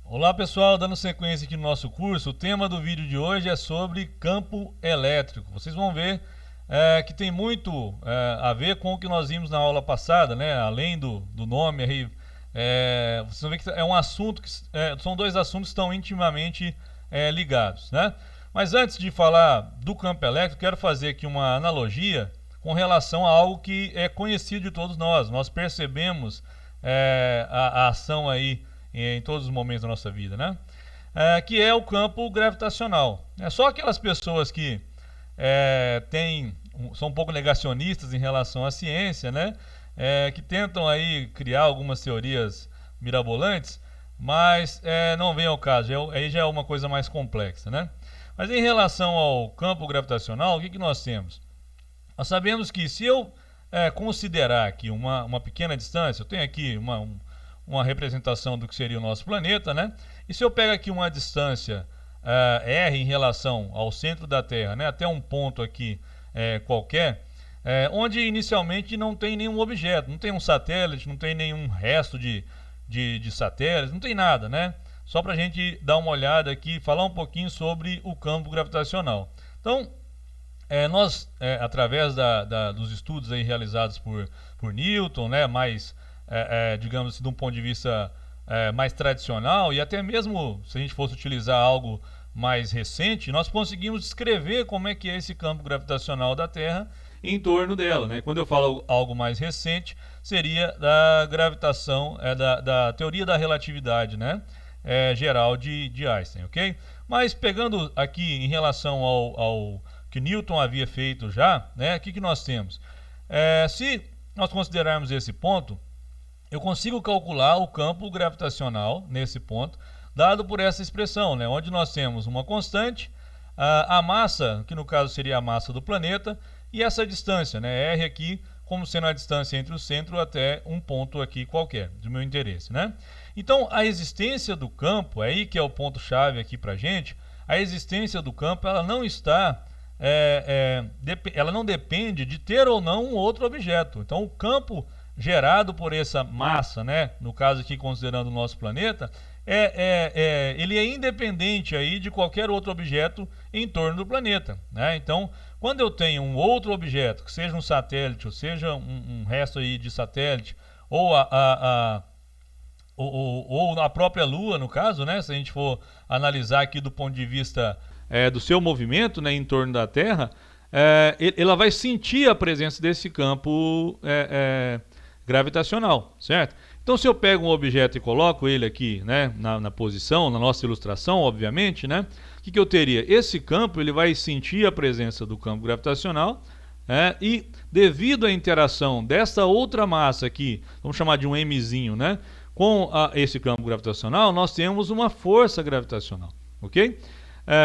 Olá pessoal, dando sequência aqui no nosso curso, o tema do vídeo de hoje é sobre campo elétrico. Vocês vão ver que tem muito a ver com o que nós vimos na aula passada, né? Além do nome aí, vocês vão ver que é um assunto que são dois assuntos que estão intimamente ligados, né? Mas antes de falar do campo elétrico, quero fazer aqui uma analogia com relação a algo que é conhecido de todos nós. Nós percebemos a ação aí em todos os momentos da nossa vida, né? Que é o campo gravitacional. É só aquelas pessoas que são um pouco negacionistas em relação à ciência, né? Que tentam aí criar algumas teorias mirabolantes, mas não vem ao caso. Aí já é uma coisa mais complexa, né? Mas em relação ao campo gravitacional, o que nós temos? Nós sabemos que se eu considerar aqui uma pequena distância, eu tenho aqui uma representação do que seria o nosso planeta, né? E se eu pego aqui uma distância r em relação ao centro da Terra, né, até um ponto aqui qualquer, onde inicialmente não tem nenhum objeto, não tem um satélite, não tem nenhum resto de satélites, não tem nada, né? Só para a gente dar uma olhada aqui, falar um pouquinho sobre o campo gravitacional. Então, nós, através dos estudos aí realizados por Newton, né, digamos assim, de um ponto de vista mais tradicional, e até mesmo se a gente fosse utilizar algo mais recente, nós conseguimos descrever como é que é esse campo gravitacional da Terra em torno dela, né? Quando eu falo algo mais recente, seria da gravitação, da teoria da relatividade, né? Geral de Einstein, ok? Mas pegando aqui em relação ao que Newton havia feito já, né? O que nós temos? Se nós considerarmos esse ponto, eu consigo calcular o campo gravitacional nesse ponto, dado por essa expressão, né? Onde nós temos uma constante, a massa, que no caso seria a massa do planeta, e essa distância, né? R aqui, como sendo a distância entre o centro até um ponto aqui qualquer, do meu interesse, né? Então, a existência do campo, aí que é o ponto-chave aqui para a gente, a existência do campo, ela não está... ela não depende de ter ou não um outro objeto. Então, o campo gerado por essa massa, né, no caso aqui considerando o nosso planeta, ele é independente aí de qualquer outro objeto em torno do planeta, né? Então, quando eu tenho um outro objeto, que seja um satélite, ou seja um resto aí de satélite, ou ou a própria Lua, no caso, né, se a gente for analisar aqui do ponto de vista do seu movimento, né, em torno da Terra, ela vai sentir a presença desse campo gravitacional, certo? Então, se eu pego um objeto e coloco ele aqui, né, na posição, na nossa ilustração, obviamente, né, o que eu teria? Esse campo ele vai sentir a presença do campo gravitacional, e devido à interação dessa outra massa aqui, vamos chamar de um mzinho, né, com esse campo gravitacional, nós temos uma força gravitacional, ok?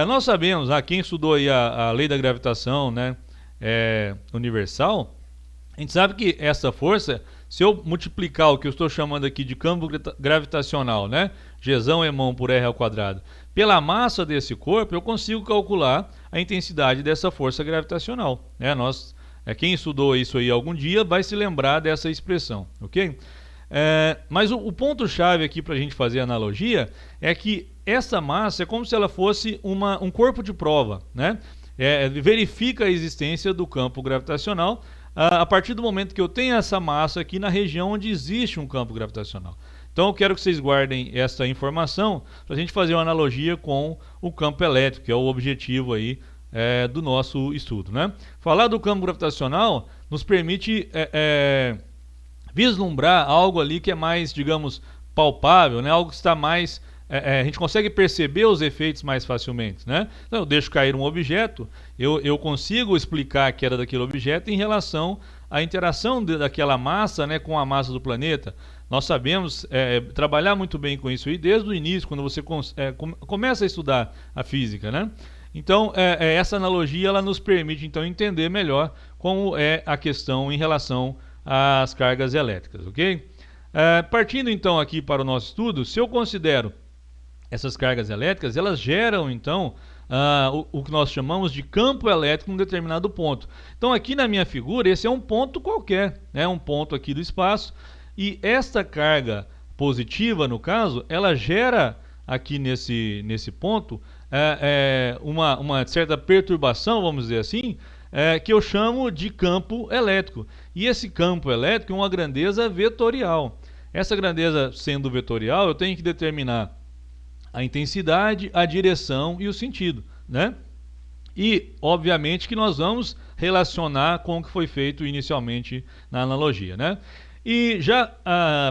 Nós sabemos, quem estudou aí a lei da gravitação, né, universal, a gente sabe que essa força, se eu multiplicar o que eu estou chamando aqui de campo gravitacional, né, Gzão emão por R ao quadrado, pela massa desse corpo, eu consigo calcular a intensidade dessa força gravitacional, né? Quem estudou isso aí algum dia vai se lembrar dessa expressão, ok? Mas o ponto-chave aqui para a gente fazer a analogia é que essa massa é como se ela fosse um corpo de prova, né? Verifica a existência do campo gravitacional a partir do momento que eu tenho essa massa aqui na região onde existe um campo gravitacional. Então eu quero que vocês guardem essa informação para a gente fazer uma analogia com o campo elétrico, que é o objetivo aí do nosso estudo, né? Falar do campo gravitacional nos permite vislumbrar algo ali que é mais, digamos, palpável, né? Algo que está mais... a gente consegue perceber os efeitos mais facilmente, né? Então, eu deixo cair um objeto, eu consigo explicar a queda daquele objeto em relação à interação daquela massa, né, com a massa do planeta. Nós sabemos trabalhar muito bem com isso aí desde o início, quando você começa a estudar a física, né? Então, essa analogia ela nos permite então entender melhor como é a questão em relação às cargas elétricas, ok? Partindo então aqui para o nosso estudo, se eu considero essas cargas elétricas, elas geram então o que nós chamamos de campo elétrico em um determinado ponto. Então aqui na minha figura, esse é um ponto qualquer, né? Um ponto aqui do espaço, e esta carga positiva, no caso, ela gera aqui nesse ponto uma certa perturbação, vamos dizer assim, que eu chamo de campo elétrico. E esse campo elétrico é uma grandeza vetorial. Essa grandeza sendo vetorial, eu tenho que determinar a intensidade, a direção e o sentido, né? E, obviamente, que nós vamos relacionar com o que foi feito inicialmente na analogia, né? E já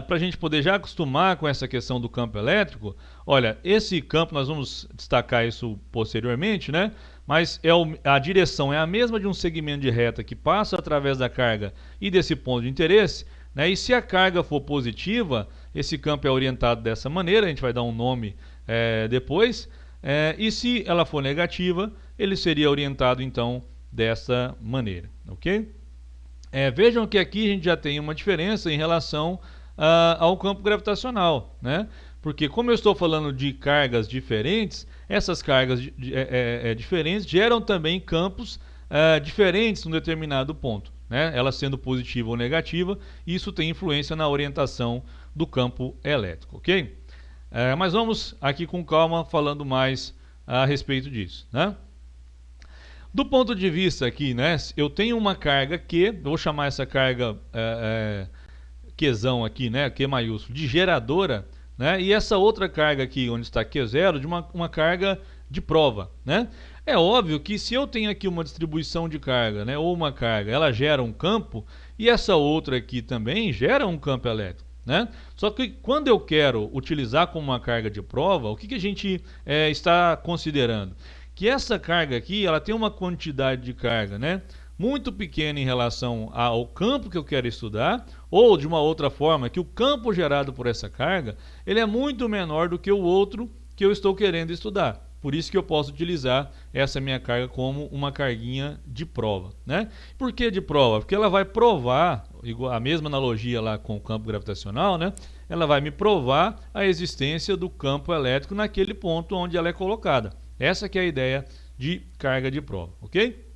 para a gente poder já acostumar com essa questão do campo elétrico, olha, esse campo, nós vamos destacar isso posteriormente, né? Mas a direção é a mesma de um segmento de reta que passa através da carga e desse ponto de interesse, né? E se a carga for positiva, esse campo é orientado dessa maneira, a gente vai dar um nome depois, e se ela for negativa, ele seria orientado então dessa maneira, ok? Vejam que aqui a gente já tem uma diferença em relação ao campo gravitacional, né? Porque como eu estou falando de cargas diferentes, essas cargas diferentes geram também campos diferentes num determinado ponto, né? Ela sendo positiva ou negativa, isso tem influência na orientação do campo elétrico, ok? Mas vamos aqui com calma falando mais a respeito disso, né? Do ponto de vista aqui, né, eu tenho uma carga Q, vou chamar essa carga Qzão aqui, né, Q maiúsculo, de geradora, né, e essa outra carga aqui, onde está Q0, de uma carga de prova, né. É óbvio que se eu tenho aqui uma distribuição de carga, né, ou uma carga, ela gera um campo, e essa outra aqui também gera um campo elétrico, né. Só que quando eu quero utilizar como uma carga de prova, o que a gente está considerando? Que essa carga aqui, ela tem uma quantidade de carga, né, muito pequena em relação ao campo que eu quero estudar, ou de uma outra forma, que o campo gerado por essa carga, ele é muito menor do que o outro que eu estou querendo estudar. Por isso que eu posso utilizar essa minha carga como uma carguinha de prova, né? Por que de prova? Porque ela vai provar, a mesma analogia lá com o campo gravitacional, né? Ela vai me provar a existência do campo elétrico naquele ponto onde ela é colocada. Essa que é a ideia de carga de prova, ok?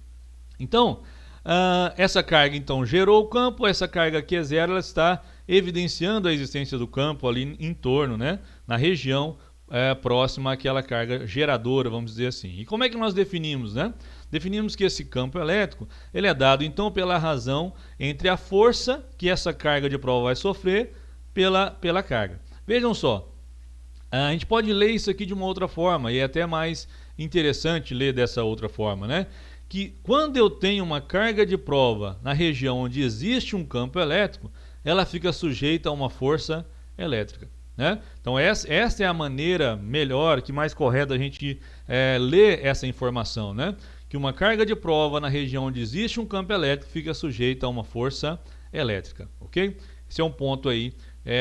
Então, essa carga então gerou o campo, essa carga Q0 ela está evidenciando a existência do campo ali em torno, né, na região próxima àquela carga geradora, vamos dizer assim. E como é que nós definimos, né? Definimos que esse campo elétrico ele é dado então pela razão entre a força que essa carga de prova vai sofrer pela carga. Vejam só. A gente pode ler isso aqui de uma outra forma, e é até mais interessante ler dessa outra forma, né? Que quando eu tenho uma carga de prova na região onde existe um campo elétrico, ela fica sujeita a uma força elétrica, né? Então essa é a maneira melhor, que mais correta a gente ler essa informação, né? Que uma carga de prova na região onde existe um campo elétrico fica sujeita a uma força elétrica, ok? Esse é um ponto aí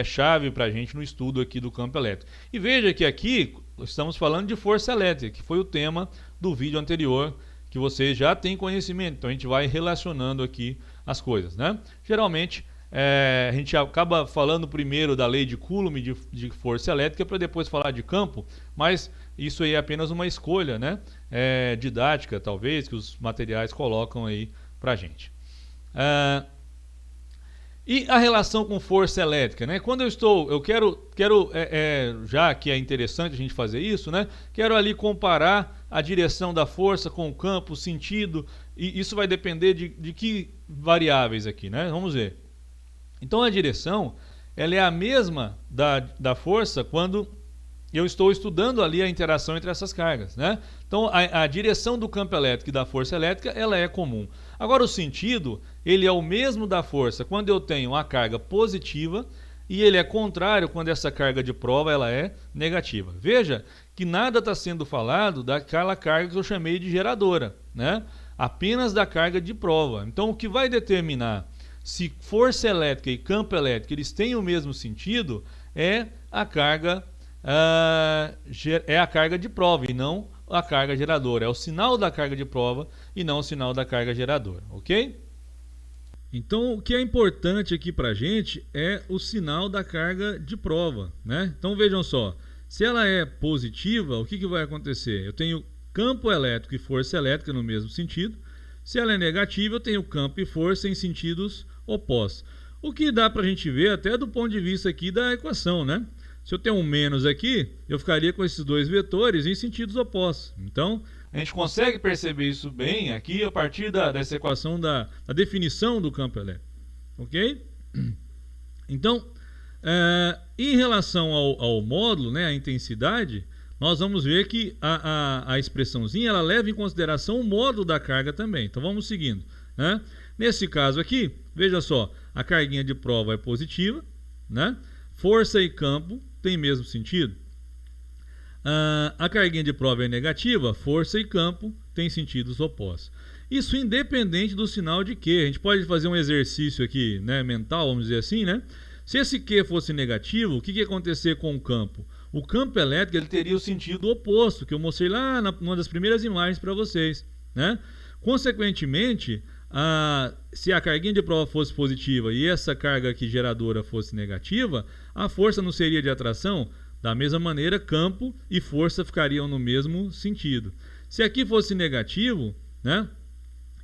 chave para a gente no estudo aqui do campo elétrico. E veja que aqui estamos falando de força elétrica, que foi o tema do vídeo anterior, que você já tem conhecimento. Então a gente vai relacionando aqui as coisas, né? Geralmente a gente acaba falando primeiro da lei de Coulomb de força elétrica para depois falar de campo, mas isso aí é apenas uma escolha, né? Didática, talvez, que os materiais colocam aí para a gente. E a relação com força elétrica, né? Quando eu quero já que é interessante a gente fazer isso, né? Quero ali comparar a direção da força com o campo, o sentido, e isso vai depender de que variáveis aqui, né? Vamos ver. Então a direção, ela é a mesma da força quando eu estou estudando ali a interação entre essas cargas, né? Então a direção do campo elétrico e da força elétrica, ela é comum. Agora o sentido, ele é o mesmo da força quando eu tenho uma carga positiva, e ele é contrário quando essa carga de prova ela é negativa. Veja que nada está sendo falado daquela carga que eu chamei de geradora, né? Apenas da carga de prova. Então o que vai determinar se força elétrica e campo elétrico eles têm o mesmo sentido é a carga de prova e não a carga geradora. É o sinal da carga de prova e não o sinal da carga geradora, ok? Então o que é importante aqui para a gente é o sinal da carga de prova, né? Então vejam só, se ela é positiva, o que vai acontecer? Eu tenho campo elétrico e força elétrica no mesmo sentido. Se ela é negativa, eu tenho campo e força em sentidos opostos. O que dá para a gente ver até do ponto de vista aqui da equação, né? Se eu tenho um menos aqui, eu ficaria com esses dois vetores em sentidos opostos. Então, a gente consegue perceber isso bem aqui a partir dessa equação da definição do campo elétrico. Ok? Então, em relação ao módulo, né, a intensidade, nós vamos ver que a expressãozinha ela leva em consideração o módulo da carga também. Então, vamos seguindo. Né? Nesse caso aqui, veja só, a carguinha de prova é positiva, né? Força e campo tem mesmo sentido. A carguinha de prova é negativa, força e campo têm sentidos opostos. Isso independente do sinal de Q. A gente pode fazer um exercício aqui, né, mental, vamos dizer assim, né? Se esse Q fosse negativo, o que ia acontecer com o campo? O campo elétrico ele teria o sentido oposto, que eu mostrei lá numa das primeiras imagens para vocês, né? Consequentemente, se a carguinha de prova fosse positiva e essa carga aqui geradora fosse negativa, a força não seria de atração? Da mesma maneira, campo e força ficariam no mesmo sentido. Se aqui fosse negativo, né,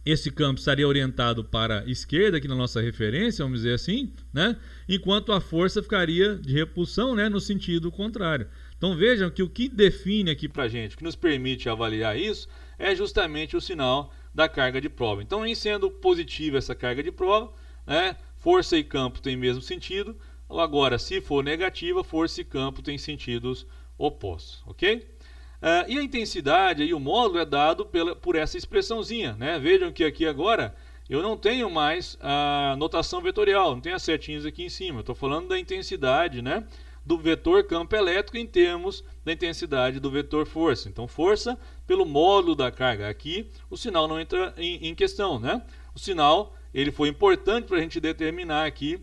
esse campo estaria orientado para a esquerda, aqui na nossa referência, vamos dizer assim, né, enquanto a força ficaria de repulsão, né, no sentido contrário. Então vejam que o que define aqui para a gente, o que nos permite avaliar isso, é justamente o sinal da carga de prova. Então, em sendo positiva essa carga de prova, né, força e campo têm mesmo sentido. Agora, se for negativa, força e campo têm sentidos opostos, ok? E a intensidade e o módulo é dado por essa expressãozinha, né? Vejam que aqui agora eu não tenho mais a notação vetorial, não tenho as setinhas aqui em cima. Eu estou falando da intensidade, né, do vetor campo elétrico em termos da intensidade do vetor força. Então, força pelo módulo da carga. Aqui o sinal não entra em questão, né? O sinal ele foi importante para a gente determinar aqui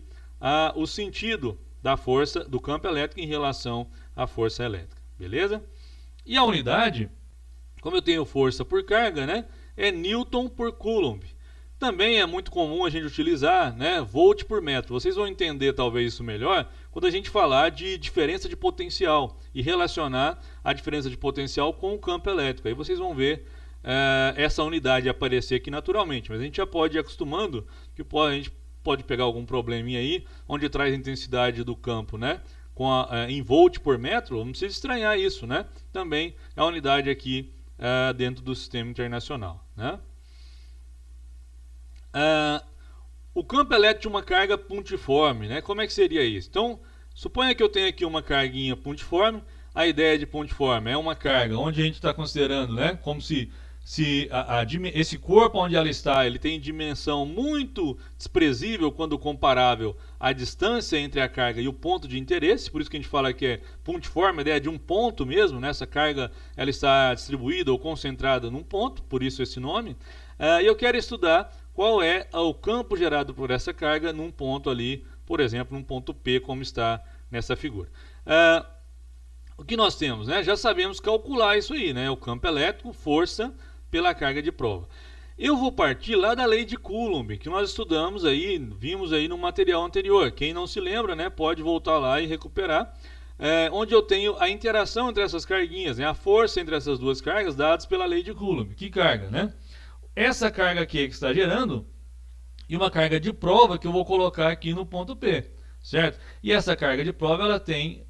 o sentido da força do campo elétrico em relação à força elétrica. Beleza? E a unidade, como eu tenho força por carga, né, é Newton por Coulomb. Também é muito comum a gente utilizar, né, volt por metro. Vocês vão entender talvez isso melhor quando a gente falar de diferença de potencial e relacionar a diferença de potencial com o campo elétrico. Aí vocês vão ver essa unidade aparecer aqui naturalmente. Mas a gente já pode ir acostumando que a gente pode pegar algum probleminha aí onde traz a intensidade do campo, né, em volt por metro. Não precisa estranhar isso, né? Também é a unidade aqui dentro do sistema internacional, né? O campo elétrico de uma carga pontiforme, né? Como é que seria isso? Então, suponha que eu tenho aqui uma carguinha pontiforme. A ideia de pontiforme é uma carga onde a gente está considerando, né, como se esse corpo onde ela está, ele tem dimensão muito desprezível quando comparável à distância entre a carga e o ponto de interesse. Por isso que a gente fala que é pontiforme, a ideia de um ponto mesmo, né? Essa carga ela está distribuída ou concentrada num ponto, por isso esse nome. E eu quero estudar qual é o campo gerado por essa carga num ponto ali, por exemplo, num ponto P, como está nessa figura. O que nós temos, né? Já sabemos calcular isso aí, né? O campo elétrico, força pela carga de prova. Eu vou partir lá da lei de Coulomb, que nós estudamos aí, vimos aí no material anterior. Quem não se lembra, né, pode voltar lá e recuperar. Onde eu tenho a interação entre essas carguinhas, né? A força entre essas duas cargas dadas pela lei de Coulomb. Que carga, né? Essa carga aqui que está gerando e uma carga de prova que eu vou colocar aqui no ponto P, certo? E essa carga de prova ela tem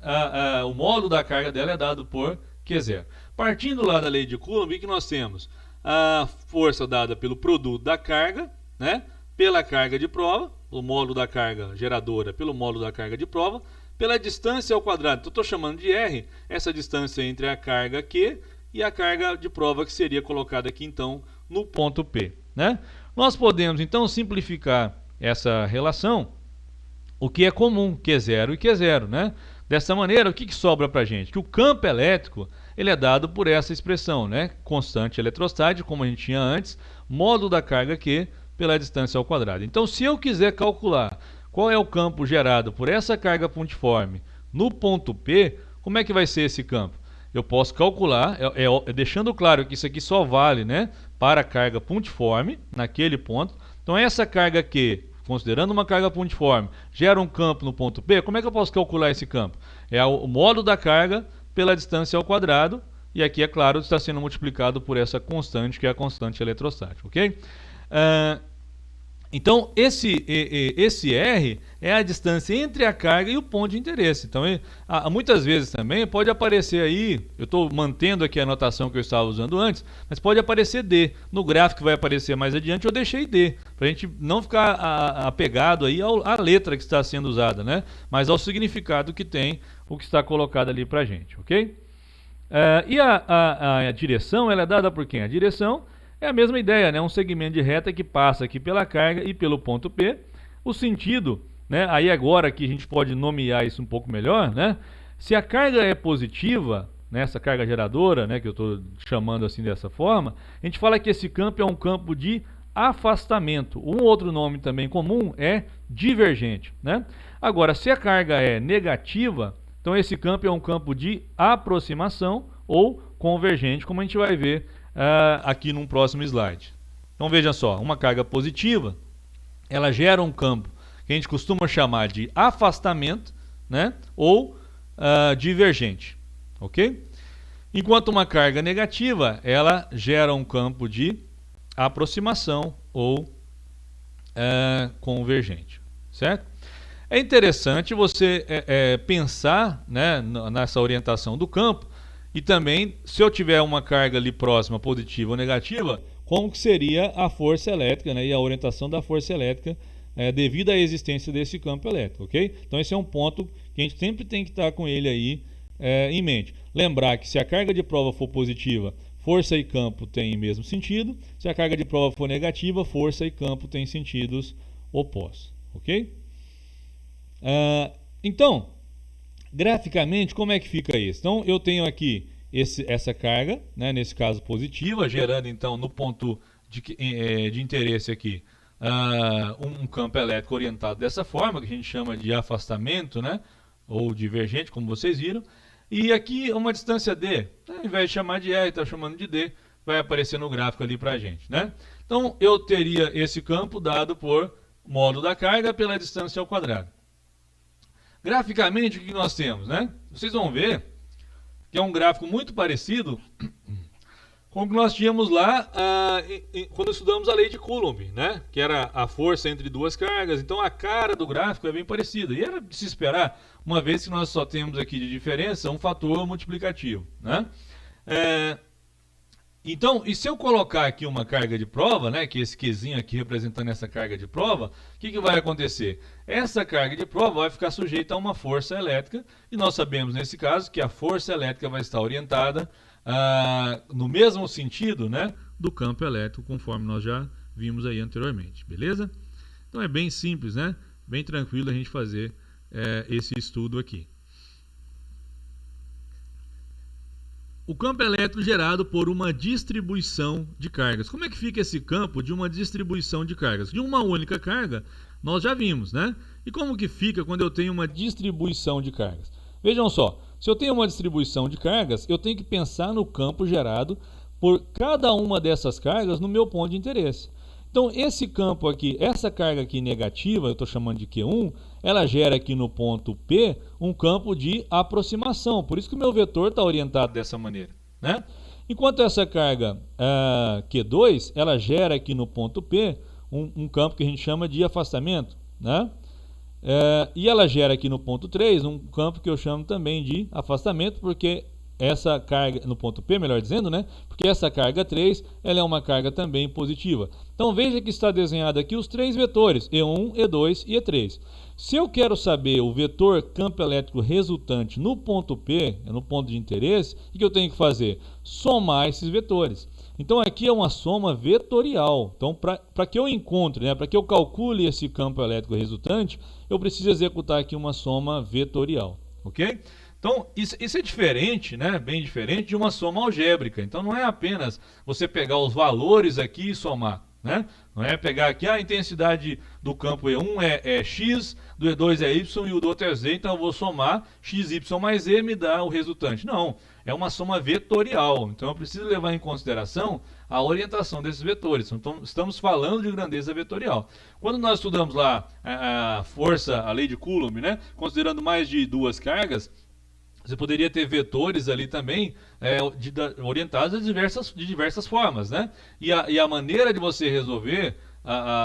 o módulo da carga dela é dado por Q0. Partindo lá da lei de Coulomb, o que nós temos? A força dada pelo produto da carga, né, pela carga de prova, o módulo da carga geradora pelo módulo da carga de prova, pela distância ao quadrado. Então, estou chamando de R essa distância entre a carga Q e a carga de prova que seria colocada aqui então no ponto P, né? Nós podemos então simplificar essa relação, o que é comum, Q0 e Q0, né? Dessa maneira, o que sobra para a gente? Que o campo elétrico ele é dado por essa expressão, né? Constante eletrostática, como a gente tinha antes, módulo da carga Q pela distância ao quadrado. Então, se eu quiser calcular qual é o campo gerado por essa carga pontiforme no ponto P, como é que vai ser esse campo? Eu posso calcular, deixando claro que isso aqui só vale, né, para a carga pontiforme, naquele ponto. Então, essa carga Q, considerando uma carga pontiforme, gera um campo no ponto P. Como é que eu posso calcular esse campo? É o módulo da carga pela distância ao quadrado, e aqui, é claro, está sendo multiplicado por essa constante, que é a constante eletrostática, ok? Então, esse R é a distância entre a carga e o ponto de interesse. Então, muitas vezes também pode aparecer aí, eu estou mantendo aqui a anotação que eu estava usando antes, mas pode aparecer D. No gráfico vai aparecer mais adiante, eu deixei D, para a gente não ficar apegado aí à letra que está sendo usada, né? Mas ao significado que tem o que está colocado ali para a gente, ok? E a direção, ela é dada por quem? A direção é a mesma ideia, né? Um segmento de reta que passa aqui pela carga e pelo ponto P. O sentido, né? Aí agora que a gente pode nomear isso um pouco melhor, né? Se a carga é positiva, né? Essa carga geradora, né? Que eu estou chamando assim dessa forma, a gente fala que esse campo é um campo de afastamento. Um outro nome também comum é divergente, né? Agora, se a carga é negativa, então esse campo é um campo de aproximação ou convergente, como a gente vai ver aqui num próximo slide. Então veja só, uma carga positiva, ela gera um campo que a gente costuma chamar de afastamento, né? Ou divergente, ok? Enquanto uma carga negativa, ela gera um campo de aproximação ou convergente, certo? É interessante você pensar, né, nessa orientação do campo e também, se eu tiver uma carga ali próxima, positiva ou negativa, como que seria a força elétrica, né, e a orientação da força elétrica devido à existência desse campo elétrico, ok? Então esse é um ponto que a gente sempre tem que estar com ele aí em mente. Lembrar que se a carga de prova for positiva, força e campo têm o mesmo sentido. Se a carga de prova for negativa, força e campo têm sentidos opostos, ok? Então, graficamente, como é que fica isso? Então, eu tenho aqui essa carga, né, nesse caso positiva, gerando então no ponto de interesse aqui um campo elétrico orientado dessa forma, que a gente chama de afastamento, né, ou divergente, como vocês viram. E aqui uma distância D, ao invés de chamar de R, está chamando de D, vai aparecer no gráfico ali para a gente, né? Então, eu teria esse campo dado por módulo da carga pela distância ao quadrado. Graficamente, o que nós temos, né? Vocês vão ver que é um gráfico muito parecido com o que nós tínhamos lá quando estudamos a lei de Coulomb, né? Que era a força entre duas cargas. Então, a cara do gráfico é bem parecida. E era de se esperar, uma vez que nós só temos aqui de diferença um fator multiplicativo, né? Então, e se eu colocar aqui uma carga de prova, né, que esse Qzinho aqui representando essa carga de prova, o que vai acontecer? Essa carga de prova vai ficar sujeita a uma força elétrica, e nós sabemos nesse caso que a força elétrica vai estar orientada no mesmo sentido, né, do campo elétrico, conforme nós já vimos aí anteriormente, beleza? Então é bem simples, né? Bem tranquilo a gente fazer esse estudo aqui. O campo elétrico gerado por uma distribuição de cargas. Como é que fica esse campo de uma distribuição de cargas? De uma única carga, nós já vimos, né? E como que fica quando eu tenho uma distribuição de cargas? Vejam só, se eu tenho uma distribuição de cargas, eu tenho que pensar no campo gerado por cada uma dessas cargas no meu ponto de interesse. Então, esse campo aqui, essa carga aqui negativa, eu estou chamando de Q1, ela gera aqui no ponto P um campo de aproximação. Por isso que o meu vetor está orientado dessa maneira, né? Enquanto essa carga Q2, ela gera aqui no ponto P um campo que a gente chama de afastamento, né? E ela gera aqui no ponto 3 um campo que eu chamo também de afastamento, porque essa carga, no ponto P, melhor dizendo, né? Porque essa carga 3, ela é uma carga também positiva. Então veja que está desenhado aqui os três vetores, E1, E2 e E3. Se eu quero saber o vetor campo elétrico resultante no ponto P, no ponto de interesse, o que eu tenho que fazer? Somar esses vetores. Então aqui é uma soma vetorial. Então para que eu encontre, né, para que eu calcule esse campo elétrico resultante, eu preciso executar aqui uma soma vetorial, ok? Então, isso é diferente, né? Bem diferente de uma soma algébrica. Então, não é apenas você pegar os valores aqui e somar, né? Não é pegar aqui a intensidade do campo E1 é X, do E2 é Y e o do outro é Z, então eu vou somar XY mais Z me dá o resultante. Não, é uma soma vetorial. Então, eu preciso levar em consideração a orientação desses vetores. Então, estamos falando de grandeza vetorial. Quando nós estudamos lá a força, a lei de Coulomb, né? Considerando mais de duas cargas, você poderia ter vetores ali também orientados de diversas formas, né? E a maneira de você resolver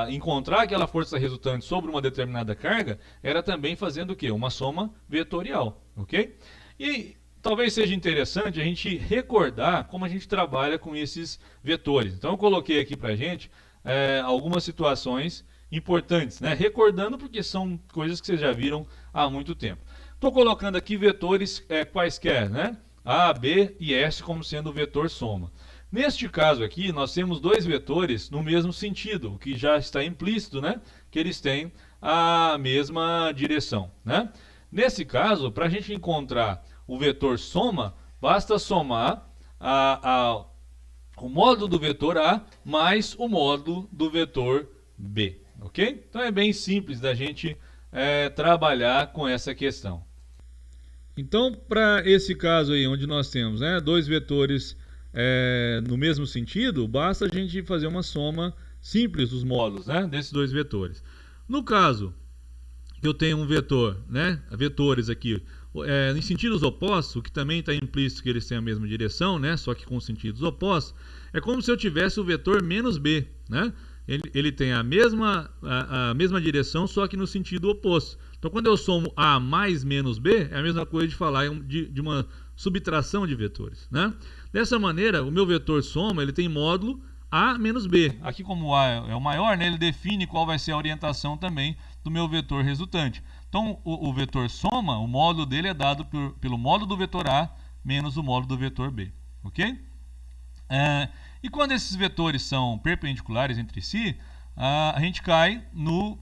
encontrar aquela força resultante sobre uma determinada carga, era também fazendo o quê? Uma soma vetorial, ok? E talvez seja interessante a gente recordar como a gente trabalha com esses vetores. Então eu coloquei aqui para a gente algumas situações importantes, né? Recordando porque são coisas que vocês já viram há muito tempo. Estou colocando aqui vetores quaisquer, né? A, B e S como sendo o vetor soma. Neste caso aqui, nós temos dois vetores no mesmo sentido, o que já está implícito, né? Que eles têm a mesma direção, né? Nesse caso, para a gente encontrar o vetor soma, basta somar o módulo do vetor A mais o módulo do vetor B, ok? Então é bem simples da gente trabalhar com essa questão. Então, para esse caso aí, onde nós temos dois vetores no mesmo sentido, basta a gente fazer uma soma simples dos módulos desses dois vetores. No caso que eu tenho um vetor, vetores aqui, em sentidos opostos, o que também está implícito que eles têm a mesma direção, só que com sentidos opostos, é como se eu tivesse o vetor menos B, ele tem a mesma direção, só que no sentido oposto. Então, quando eu somo A mais menos B, é a mesma coisa de falar de uma subtração de vetores, Dessa maneira, o meu vetor soma, ele tem módulo A menos B. Aqui, como o A é o maior, ele define qual vai ser a orientação também do meu vetor resultante. Então, o vetor soma, o módulo dele é dado pelo módulo do vetor A menos o módulo do vetor B, ok? E quando esses vetores são perpendiculares entre si, a gente cai no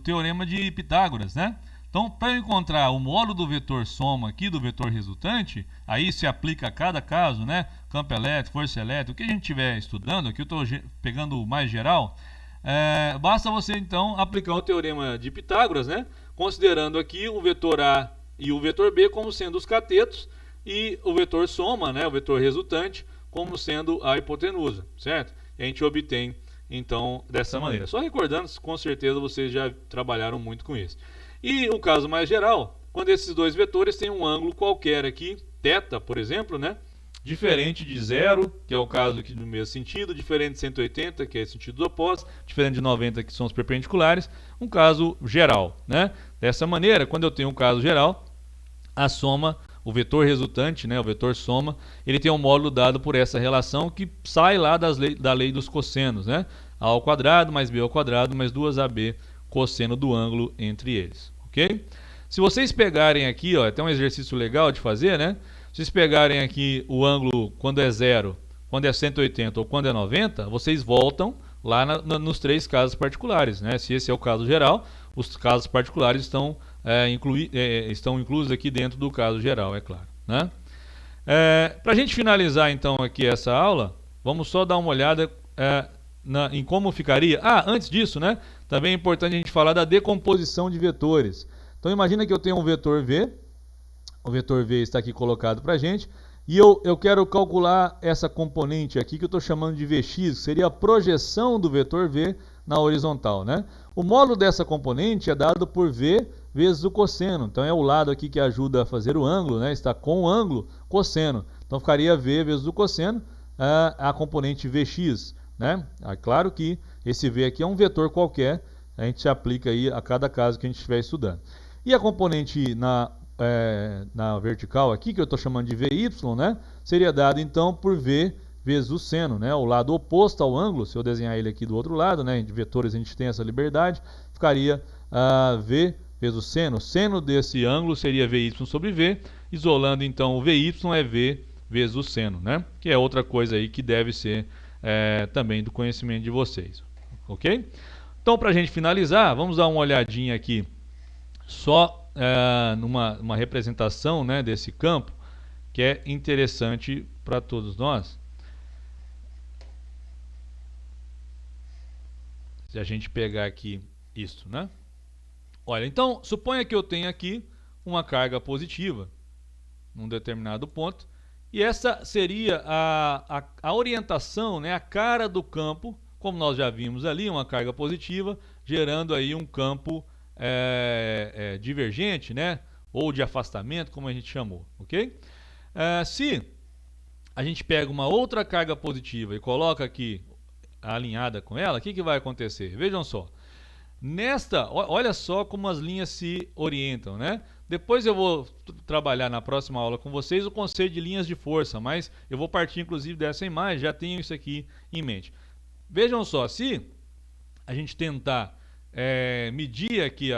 teorema de Pitágoras, Então, para eu encontrar o módulo do vetor soma aqui, do vetor resultante, aí se aplica a cada caso, campo elétrico, força elétrica, o que a gente estiver estudando, aqui eu estou pegando o mais geral, basta você então aplicar o teorema de Pitágoras, considerando aqui o vetor A e o vetor B como sendo os catetos e o vetor soma, o vetor resultante, como sendo a hipotenusa, certo? E a gente obtém então dessa maneira. Só recordando, com certeza vocês já trabalharam muito com isso. E o caso mais geral, quando esses dois vetores têm um ângulo qualquer aqui, θ, por exemplo, diferente de zero, que é o caso aqui do mesmo sentido, diferente de 180, que é sentidos opostos, diferente de 90, que são os perpendiculares, um caso geral, Dessa maneira, quando eu tenho um caso geral, a soma, o vetor resultante, o vetor soma, ele tem um módulo dado por essa relação que sai lá da lei dos cossenos, A ao quadrado mais B ao quadrado mais 2AB cosseno do ângulo entre eles, ok? Se vocês pegarem aqui, é até um exercício legal de fazer, Se vocês pegarem aqui o ângulo quando é 0, quando é 180 ou quando é 90, vocês voltam lá nos três casos particulares, Se esse é o caso geral, os casos particulares estão inclusos aqui dentro do caso geral, é claro, para a gente finalizar então aqui essa aula, vamos só dar uma olhada em como ficaria. Antes disso, também é importante a gente falar da decomposição de vetores. Então imagina que eu tenho um vetor V, o vetor V está aqui colocado para a gente, e eu quero calcular essa componente aqui que eu estou chamando de Vx, que seria a projeção do vetor V na horizontal, O módulo dessa componente é dado por V vezes o cosseno, então é o lado aqui que ajuda a fazer o ângulo, está com o ângulo cosseno, então ficaria V vezes o cosseno, a componente Vx, É claro que esse V aqui é um vetor qualquer, a gente aplica aí a cada caso que a gente estiver estudando. E a componente na vertical aqui, que eu estou chamando de VY, seria dado então por V vezes o seno, o lado oposto ao ângulo. Se eu desenhar ele aqui do outro lado, de vetores a gente tem essa liberdade, ficaria V vezes o seno. O seno desse ângulo seria VY sobre V, isolando então o VY é V vezes o seno, que é outra coisa aí que deve ser também do conhecimento de vocês, ok? Então, para a gente finalizar, vamos dar uma olhadinha aqui só numa representação desse campo que é interessante para todos nós. Se a gente pegar aqui isso, Olha, então, suponha que eu tenha aqui uma carga positiva num determinado ponto, e essa seria a orientação, a cara do campo, como nós já vimos ali, uma carga positiva, gerando aí um campo divergente, ou de afastamento, como a gente chamou, ok? Se a gente pega uma outra carga positiva e coloca aqui alinhada com ela, o que, que vai acontecer? Vejam só. Olha só como as linhas se orientam, né? Depois eu vou trabalhar na próxima aula com vocês o conceito de linhas de força, mas eu vou partir inclusive dessa imagem, já tenho isso aqui em mente. Vejam só, se a gente tentar medir aqui,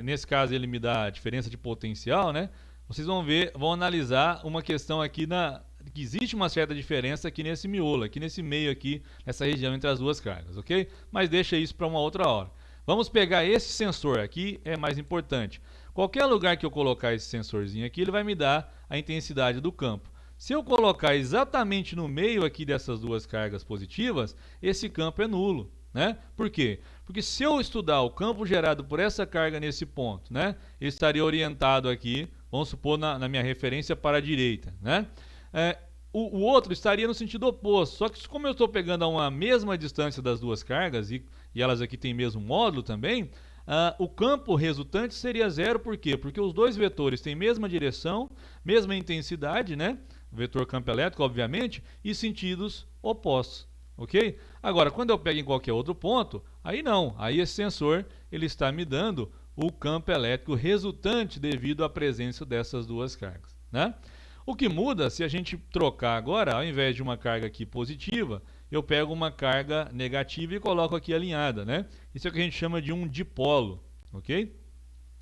nesse caso ele me dá a diferença de potencial, né? Vocês vão analisar uma questão aqui que existe uma certa diferença aqui nesse miolo, aqui nesse meio aqui, nessa região entre as duas cargas, ok? Mas deixa isso para uma outra hora. Vamos pegar esse sensor aqui, é mais importante. Qualquer lugar que eu colocar esse sensorzinho aqui, ele vai me dar a intensidade do campo. Se eu colocar exatamente no meio aqui dessas duas cargas positivas, esse campo é nulo, né? Por quê? Porque se eu estudar o campo gerado por essa carga nesse ponto, né? Ele estaria orientado aqui, vamos supor, na minha referência para a direita, né? O outro estaria no sentido oposto, só que como eu estou pegando a uma mesma distância das duas cargas e elas aqui têm mesmo módulo também, o campo resultante seria zero, por quê? Porque os dois vetores têm mesma direção, mesma intensidade, né? O vetor campo elétrico, obviamente, e sentidos opostos, ok? Agora, quando eu pego em qualquer outro ponto, aí não, aí esse sensor ele está me dando o campo elétrico resultante devido à presença dessas duas cargas, né? O que muda, se a gente trocar agora, ao invés de uma carga aqui positiva, eu pego uma carga negativa e coloco aqui alinhada, né? Isso é o que a gente chama de um dipolo, ok?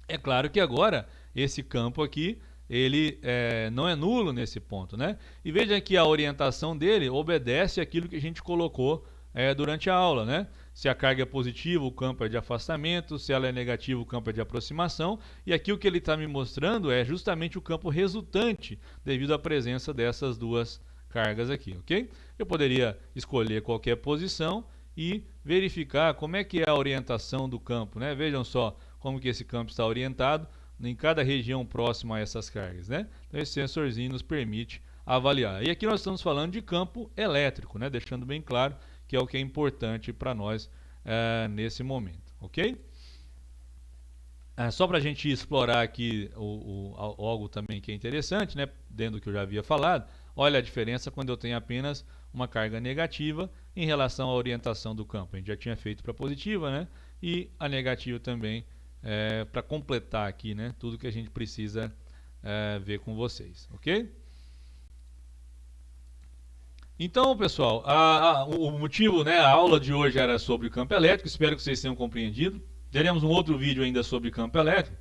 É claro que agora, esse campo aqui, ele não é nulo nesse ponto, né? E veja que a orientação dele obedece àquilo que a gente colocou durante a aula, né? Se a carga é positiva, o campo é de afastamento, se ela é negativa, o campo é de aproximação, e aqui o que ele está me mostrando é justamente o campo resultante devido à presença dessas duas cargas aqui, ok? Eu poderia escolher qualquer posição e verificar como é que é a orientação do campo, né? Vejam só como que esse campo está orientado em cada região próxima a essas cargas, né? Então esse sensorzinho nos permite avaliar. E aqui nós estamos falando de campo elétrico, né? Deixando bem claro que é o que é importante para nós nesse momento, ok? Só para a gente explorar aqui algo também que é interessante, né? Dentro do que eu já havia falado, olha a diferença quando eu tenho apenas uma carga negativa em relação à orientação do campo. A gente já tinha feito para positiva, né? E a negativa também para completar aqui, né? Tudo que a gente precisa ver com vocês, ok? Então, pessoal, o motivo, né, a aula de hoje era sobre campo elétrico, espero que vocês tenham compreendido. Teremos um outro vídeo ainda sobre campo elétrico,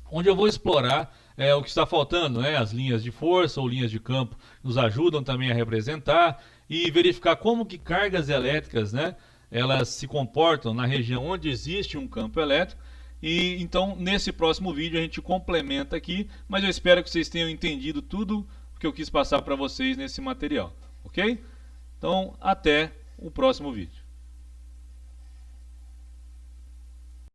onde eu vou explorar o que está faltando, né, as linhas de força ou linhas de campo nos ajudam também a representar e verificar como que cargas elétricas, né, elas se comportam na região onde existe um campo elétrico. E então, nesse próximo vídeo a gente complementa aqui, mas eu espero que vocês tenham entendido tudo o que eu quis passar para vocês nesse material. Ok? Então, até o próximo vídeo.